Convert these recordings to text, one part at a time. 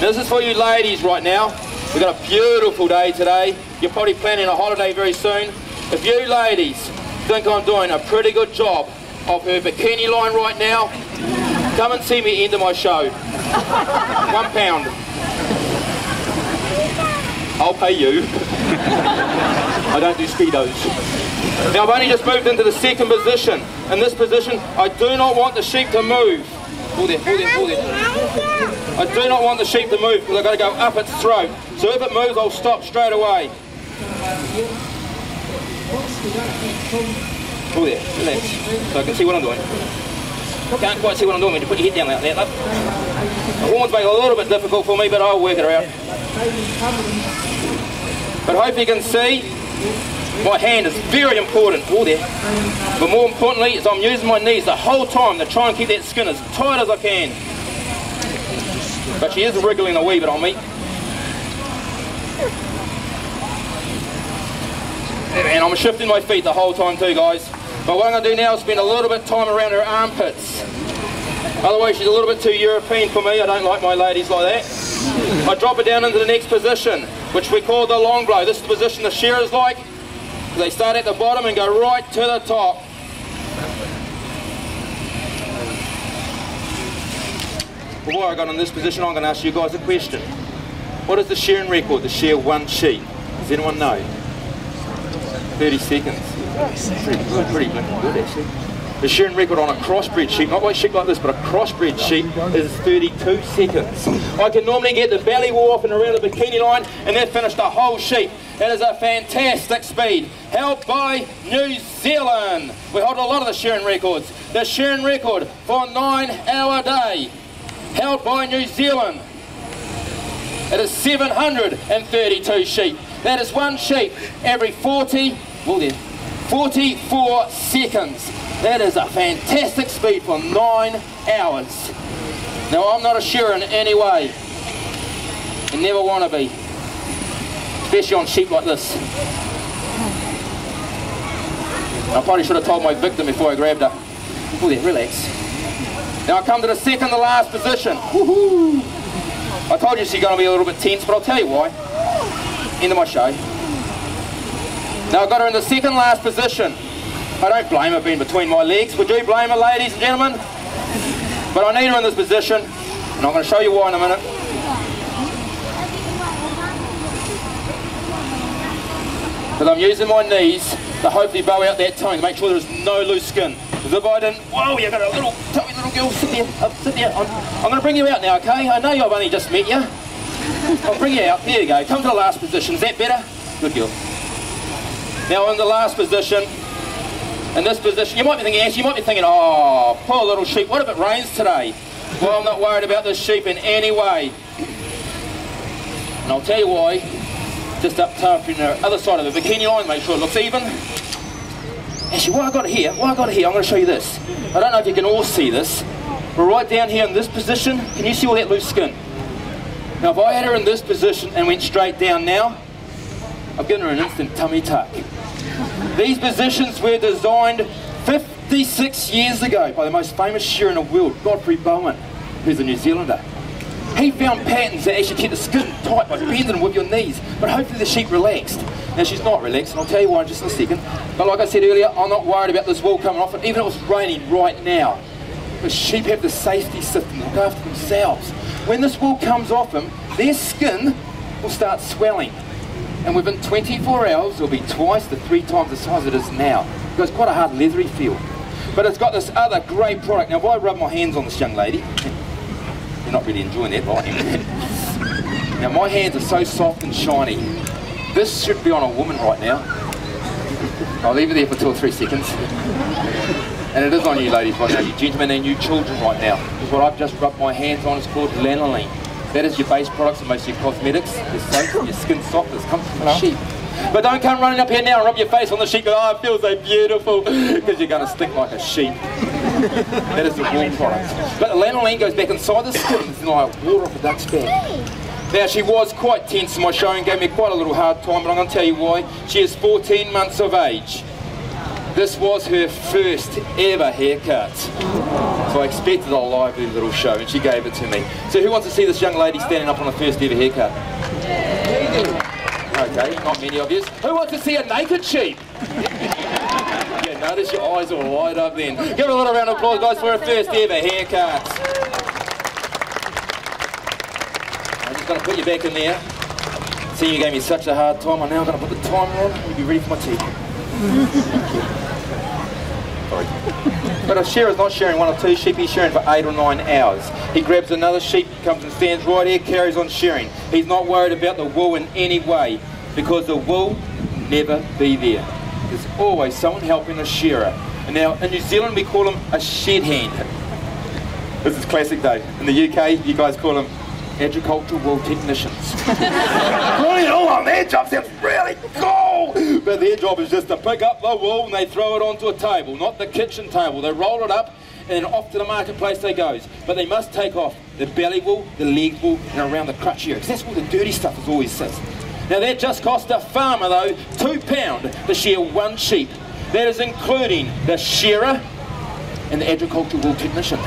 This is for you ladies right now. We've got a beautiful day today. You're probably planning a holiday very soon. If you ladies think I'm doing a pretty good job of her bikini line right now, come and see me into my show. £1. I'll pay you. I don't do speedos. Now I've only just moved into the second position. In this position, I do not want the sheep to move. Hold there, hold there, hold there. I do not want the sheep to move because I've got to go up its throat. So if it moves, I'll stop straight away. Hold there, relax. So I can see what I'm doing. Can't quite see what I'm doing when you put your head down like that, love. The horns make it a little bit difficult for me, but I'll work it out. But hope you can see, my hand is very important. Oh, there. But more importantly, is I'm using my knees the whole time to try and keep that skin as tight as I can. But she is wriggling a wee bit on me. And I'm shifting my feet the whole time too, guys. But what I'm going to do now is spend a little bit of time around her armpits. Otherwise she's a little bit too European for me. I don't like my ladies like that. I drop her down into the next position, which we call the long blow. This is the position the shearers like. They start at the bottom and go right to the top. Before I got in this position, I'm going to ask you guys a question. What is the shearing record to shear one sheep? Does anyone know? 30 seconds. Pretty good actually. The shearing record on a crossbred sheep, not like sheep like this, but a crossbred sheep is 32 seconds. I can normally get the belly wall off and around the bikini line and then finish the whole sheep. That is a fantastic speed, held by New Zealand. We hold a lot of the shearing records. The shearing record for a 9-hour day, held by New Zealand. It is 732 sheep. That is one sheep every 44 seconds. That is a fantastic speed for 9 hours. Now I'm not a shearer in any way, and never want to be, especially on sheep like this. I probably should have told my victim before I grabbed her. Oh there, relax. Now I come to the second to last position. Woohoo! I told you she's going to be a little bit tense, but I'll tell you why. End of my show. Now I've got her in the second last position. I don't blame her being between my legs. Would you blame her, ladies and gentlemen? But I need her in this position, and I'm going to show you why in a minute. Because I'm using my knees to hopefully bow out that tongue to make sure there's no loose skin. Because if I didn't, whoa, you got a little, tell me little girl, sit there, sit there. I'm going to bring you out now, okay? I know I've only just met you. I'll bring you out. There you go. Come to the last position. Is that better? Good girl. Now in the last position, in this position, you might be thinking, Ash, you might be thinking, oh, poor little sheep, what if it rains today? Well, I'm not worried about this sheep in any way. And I'll tell you why. Just up top from the other side of the bikini line, make sure it looks even. Actually, what I got here, I'm going to show you this. I don't know if you can all see this, but right down here in this position, can you see all that loose skin? Now if I had her in this position and went straight down now, I've given her an instant tummy tuck. These positions were designed 56 years ago by the most famous shearer in the world, Godfrey Bowen, who's a New Zealander. He found patterns that actually keep the skin tight by bending with your knees, but hopefully the sheep relaxed. Now she's not relaxed, and I'll tell you why in just a second. But like I said earlier, I'm not worried about this wool coming off, and even if it was raining right now. Because sheep have the safety system to look after themselves. When this wool comes off them, their skin will start swelling. And within 24 hours, it'll be twice to 3 times the size it is now. It's quite a hard leathery feel. But it's got this other great product. Now if I rub my hands on this young lady, you're not really enjoying that, right? Now my hands are so soft and shiny. This should be on a woman right now. I'll leave it there for 2 or 3 seconds. And it is on you ladies right now, you gentlemen and you children right now. Because what I've just rubbed my hands on is called lanolin. That is your base products and most of your cosmetics. Your soap, your skin softness comes from the sheep. But don't come running up here now and rub your face on the sheep and oh, it feels so beautiful, because you're going to stink like a sheep. That is the wool product. But the lanolin goes back inside the skin, it's like water off a duck's back. Now she was quite tense in my show and gave me quite a little hard time, but I'm going to tell you why. She is 14 months of age. This was her first ever haircut. So I expected a lively little show, and she gave it to me. So who wants to see this young lady standing up on a first ever haircut? Okay, not many of you. Who wants to see a naked sheep? Yeah, notice your eyes will light up then. Give her a little round of applause, guys, for her first ever haircut. I'm just going to put you back in there. See, you gave me such a hard time. I'm now going to put the timer on. You'll be ready for my tea. Sorry. But a shearer's not shearing one or two sheep, he's shearing for 8 or 9 hours. He grabs another sheep, comes and stands right here, carries on shearing. He's not worried about the wool in any way, because the wool will never be there. There's always someone helping a shearer. And now in New Zealand we call them a shed hand. This is classic though. In the UK you guys call them agricultural wool technicians. Brilliant! Oh, their job sounds really cool! But their job is just to pick up the wool and they throw it onto a table, not the kitchen table. They roll it up and then off to the marketplace they goes. But they must take off the belly wool, the leg wool, and around the crutch area, because that's where the dirty stuff is always sits. Now that just cost a farmer though £2 to shear one sheep. That is including the shearer and the agricultural wool technician.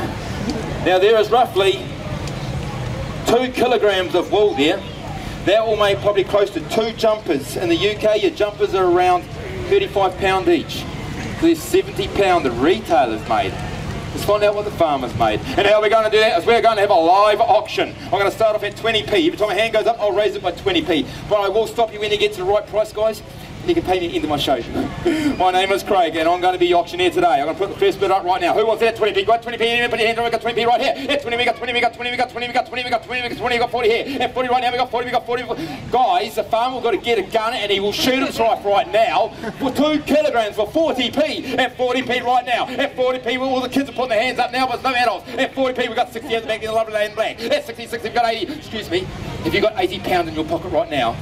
Now there is roughly 2 kilograms of wool there. That will make probably close to 2 jumpers. In the UK, your jumpers are around £35 each. So there's £70 the retailers made. Let's find out what the farmers made. And how we're going to do that is we're going to have a live auction. I'm going to start off at 20p. Every time my hand goes up, I'll raise it by 20p. But I will stop you when you get to the right price, guys. You can pay me at the end of my show. My name is Craig and I'm going to be your auctioneer today. I'm going to put the first bid up right now. Who wants that 20p? Got 20p in here, put your hand on, we got 20p right here. Yeah, 20, we got 20, we got 20, we got 20, we got 20, we got 20, we got 20, we got 40 here. Yeah, 40 right now, we got 40, we got 40. Guys, the farmer will got to get a gun and he will shoot his life right now for 2 kilograms for 40p. At 40p right now. At 40p, all the kids are putting their hands up now, but no adults. At 40p, we got 60 hands back in the lovely land black. At 60, 60, we got 80. Excuse me, if you got £80 in your pocket right now,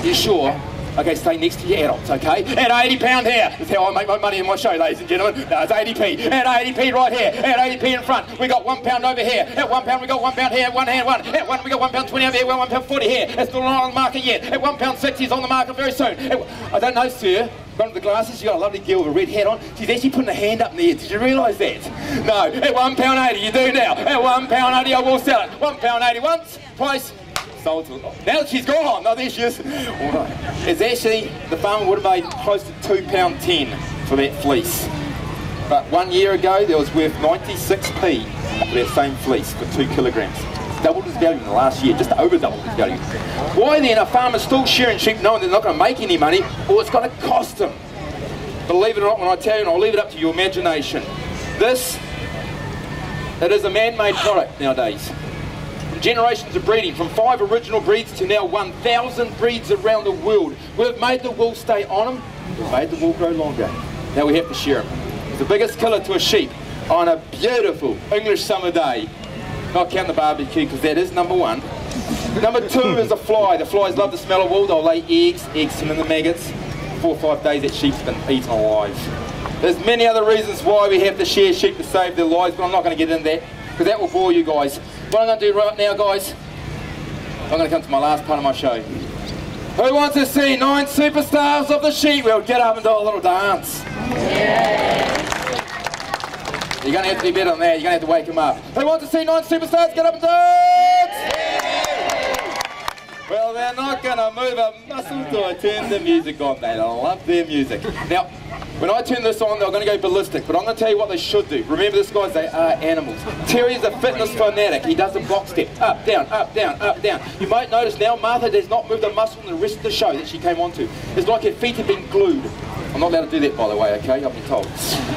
you sure? Okay, stay next to your adults, okay? At £80 here. That's how I make my money in my show, ladies and gentlemen. No, it's 80p. At 80p right here. At 80p in front. We got £1 over here. At £1 we got £1 here. One hand, one. At one we got £1.20 over here. £1.40 here. It's still not on the market yet. At £1.60 is on the market very soon. I don't know, sir. Gone to the glasses, you got a lovely girl with a red hat on. She's actually putting a hand up in the air. Did you realise that? No. At £1.80 you do now. At £1.80 I will sell it. £1.80 once. Price. Now that she's gone, no, there she is. It's actually, the farmer would have made close to £2.10 for that fleece. But 1 year ago, there was worth 96p for that same fleece for 2 kilograms. It's doubled its value in the last year, just over doubled its value. Why then are farmers still shearing sheep knowing they're not going to make any money, or it's going to cost them? Believe it or not, when I tell you, and I'll leave it up to your imagination, it is a man-made product nowadays. Generations of breeding, from 5 original breeds to now 1,000 breeds around the world. We've made the wool stay on them, we've made the wool grow longer. Now we have to shear them. It's the biggest killer to a sheep on a beautiful English summer day. Not count the barbecue, because that is number 1. Number 2 is the fly. The flies love the smell of wool. They'll lay eggs turn into maggots. 4 or 5 days that sheep's been eaten alive. There's many other reasons why we have to shear sheep to save their lives, but I'm not going to get into that, because that will bore you guys. What I'm going to do right now, guys, I'm going to come to my last part of my show. Who wants to see 9 superstars of the sheep? We'll get up and do a little dance. Yeah. You're going to have to be better than that. You're going to have to wake them up. Who wants to see 9 superstars? Get up and dance! Yeah. Well, they're not going to move a muscle till I turn the music on. They love their music. Now, when I turn this on, they're going to go ballistic, but I'm going to tell you what they should do. Remember this, guys, they are animals. Terry's a fitness fanatic. He does a box step. Up, down, up, down, up, down. You might notice now Martha does not move the muscle in the rest of the show that she came onto. It's like her feet have been glued. I'm not allowed to do that, by the way, okay? I've been told.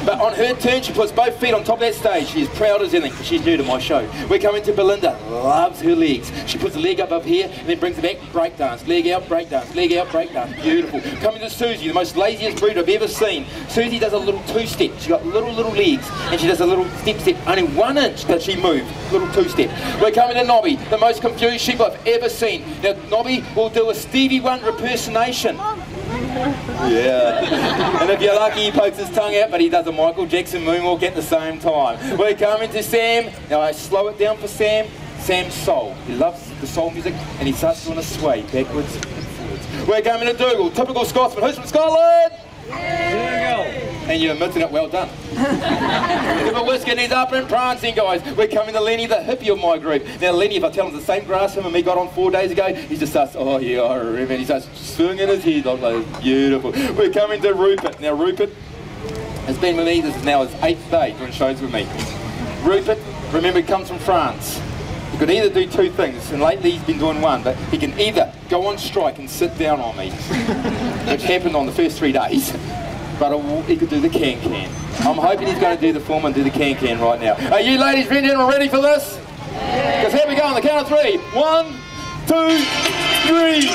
But on her turn, she puts both feet on top of that stage. She's proud as anything, because she's new to my show. We're coming to Belinda. Loves her legs. She puts the leg up here, and then brings it back, break dance. Leg out, break dance. Leg out, break dance. Beautiful. Coming to Susie, the most laziest breed I've ever seen. Susie does a little 2-step. She's got little legs, and she does a little step. Only 1 inch does she move. Little 2-step. We're coming to Nobby, the most confused sheep I've ever seen. Now, Nobby will do a Stevie Wonder impersonation. Yeah. And if you're lucky, he pokes his tongue out, but he does a Michael Jackson moonwalk at the same time. We're coming to Sam. Now I slow it down for Sam. Sam's soul. He loves the soul music, and he starts doing a sway backwards and forwards. We're coming to Dougal, typical Scotsman. Who's from Scotland? Yeah. And you're missing it, well done. But Whisky, he's up and prancing, guys. We're coming to Lenny, the hippie of my group. Now, Lenny, if I tell him the same grass him and me got on 4 days ago, he just starts, oh yeah, I remember. He starts swinging his head like that. Beautiful. We're coming to Rupert. Now, Rupert has been with me, this is now his 8th day doing shows with me. Rupert, remember, he comes from France. He could either do 2 things, and lately he's been doing one, but he can either go on strike and sit down on me, which happened on the first 3 days, but he could do the can-can. I'm hoping he's going to do the form and do the can-can right now. Are you ladies and gentlemen ready for this? Because here we go on the count of 3. 1, 2, 3.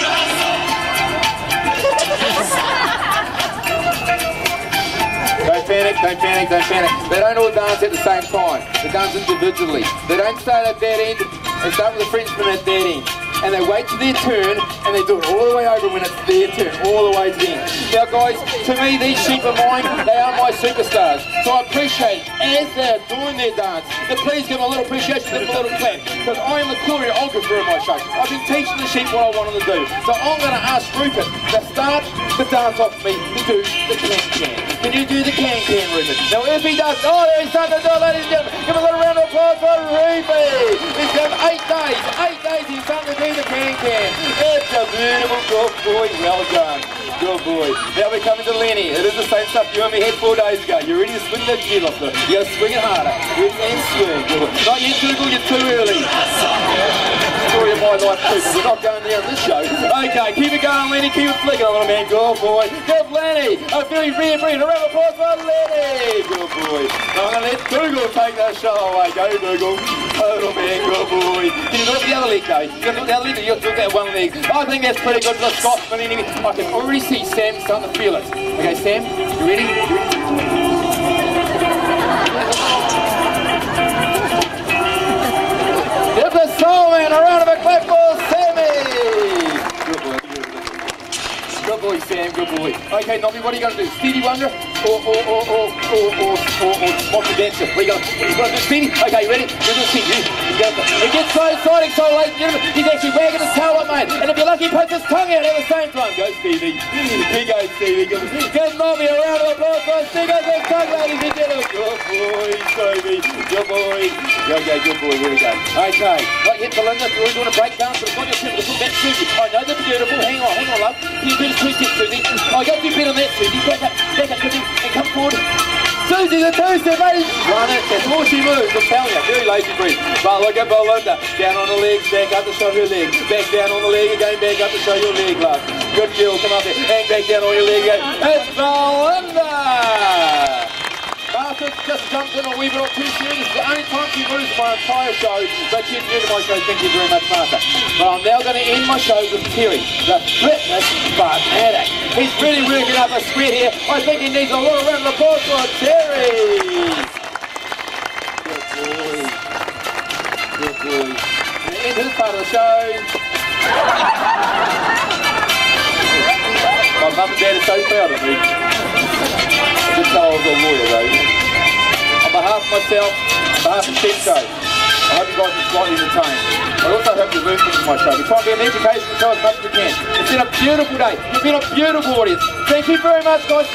Don't panic, don't panic, don't panic. They don't all dance at the same time. They dance individually. They don't start at that end. They start with the Frenchman at that end. And they wait to their turn, and they do it all the way over when it's their turn, all the way to the end. Now guys, to me, these sheep are mine, they are my superstars. So I appreciate, as they're doing their dance, that please give them a little appreciation, give them a little clap. Because I am the choreographer of my show. I've been teaching the sheep what I want them to do. So I'm going to ask Rupert to start the dance off me to do the can-can. Can you do the can-can, Rupert? Now if he does, oh, there he's starting to do it, ladies and gentlemen. Give a little round of applause for Rupert. He's done 8 days. 8 days he's starting to do the can-can. It's a beautiful good boy. Well done. Good boy. Now we're coming to Lenny. It is the same stuff you and me had 4 days ago. You're ready to swing that jet off though. You're swinging harder. And swing. Good boy. Not yet, Google. You're too early. Story of my life too. We're not going there on this show. Okay, keep it going, Lenny. Keep it flicking, little man. Good boy. Good Lenny. A very rare breed. A round of applause for Lenny. Good boy. Now I'm going to let Google take that show away. Go, Google. Little man. Good boy. Can you look at the other leg, though? You can look at the other leg, or you'll look at one leg. I think that's pretty good for the Scotsman anyway. I can already see Sam starting to feel it. Okay, Sam, you ready? Give the soul man a round of applause for Sammy! Good boy. Good boy, Sam, good boy. Okay, Nobby, what are you going to do? Stevie Wonder or Mocky Dancer? What are you going to do? Stevie? Okay, ready? You're going to see. It gets so exciting, so ladies and gentlemen, he's actually wagging his tail up, mate. And if you're lucky, he puts his tongue out at the same time. Go, Stevie. Here goes Stevie. Give Nobby a round of applause for Stevie. Goes his tongue, ladies and gentlemen. Good boy, Stevie. Good boy. Okay, good boy. Here we go. Okay. Right, hit Belinda. If you're doing a break dance, but it's not your turn to put that Susie. I know that's beautiful. Hang on, love. Can you do the 2 steps, Susie? Oh, you got to do better on that, Susie. Back up, Susie, and come forward. Susie, the 2 step, ladies. Run it. That's more she moves. I'm telling you, very lazy breed. But look at Belinda. Down on the legs, back up to show her leg. Back down on the leg again, back up to show your leg, love. Good girl, come up there. Hang back down on your leg again. It's Belinda! Martha just jumped in a wee bit or too soon. It's the only time she moves my entire show, but she's new to my show. Thank you very much, Martha. But I'm now going to end my show with Terry, the fitness fanatic. He's really working up a sweat here. I think he needs a little round of applause for Terry. Good boy. Good boy. And end his part of the show. My mum and dad are so proud of me. I didn't know I was a lawyer though. On behalf of myself, on behalf of Sheep Show, I hope you guys are slightly entertained. I also hope you learn things from my show. We try and be an educational show as much as we can. It's been a beautiful day. You've been a beautiful audience. Thank you very much, guys.